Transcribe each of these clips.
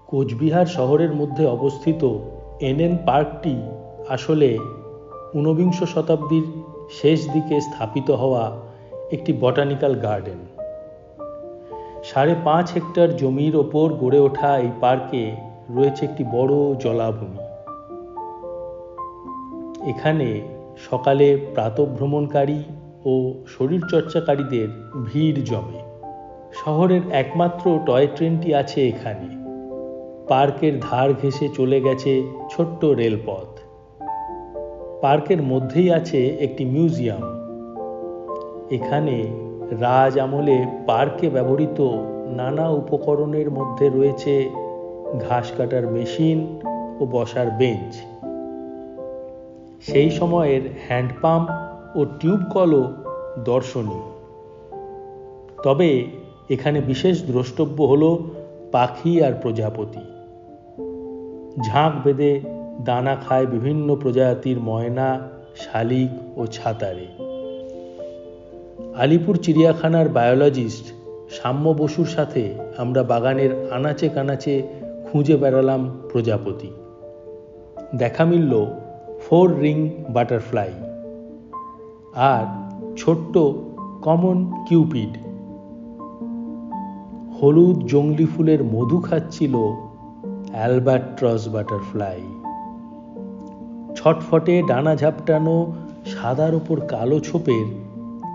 কোচবিহার শহরের মধ্যে অবস্থিত এনএন পার্কটি আসলে ঊনবিংশ শতাব্দীর শেষ দিকে স্থাপিত হওয়া একটি বটানিক্যাল গার্ডেন। 5.5 হেক্টর জমির ওপর গড়ে ওঠা এই পার্কে রয়েছে একটি বড় জলাভূমি। এখানে সকালে প্রাতঃভ্রমণকারী ও শরীরচর্চাকারীদের ভিড় জমে। শহরের একমাত্র টয় ট্রেনটি আছে এখানে। পার্কের ধার ঘেঁষে চলে গেছে ছোট্ট রেলপথ। পার্কের মধ্যেই আছে একটি মিউজিয়াম। এখানে রাজ আমলে পার্কে ব্যবহৃত নানা উপকরণের মধ্যে রয়েছে ঘাস কাটার মেশিন ও বসার বেঞ্চ। সেই সময়ের হ্যান্ডপাম্প ও টিউবকলও দর্শনীয়। তবে এখানে বিশেষ দ্রষ্টব্য হলো পাখি আর প্রজাপতি। ঝাঁক বেঁধে দানা খায় বিভিন্ন প্রজাতির ময়না, শালিক ও ছাতারে। আলিপুর চিড়িয়াখানার বায়োলজিস্ট সাম্য বসুর সাথে আমরা বাগানের আনাচে কানাচে খুঁজে বেড়ালাম প্রজাপতি। দেখা মিলল 4 রিং বাটারফ্লাই আর ছোট্ট কমন কিউপিড। হলুদ জংলি ফুলের মধু খাচ্ছিল অ্যালবাট্রস বাটারফ্লাই। ছটফটে ডানা ঝাপটানো সাদার ওপর কালো ছোপের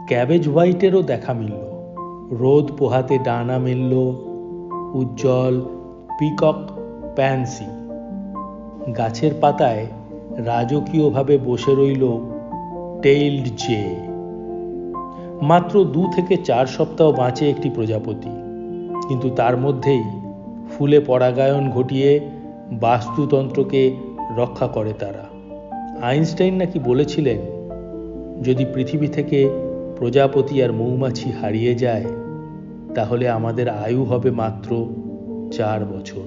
ক্যাবেজ হোয়াইটেরও দেখা মিলল। রোদ পোহাতে ডানা মেলল উজ্জ্বল পিকক প্যান্সি। গাছের পাতায় রাজকীয়ভাবে বসে রইল টেইলড জে। মাত্র 2 থেকে 4 সপ্তাহ বাঁচে একটি প্রজাপতি, কিন্তু তার মধ্যেই ফুলে পরাগায়ন ঘটিয়ে বাস্তুতন্ত্রকে রক্ষা করে তারা। আইনস্টাইন নাকি বলেছিলেন, যদি পৃথিবী থেকে প্রজাপতি আর মৌমাছি হারিয়ে যায় তাহলে আমাদের আয়ু হবে মাত্র 4 বছর।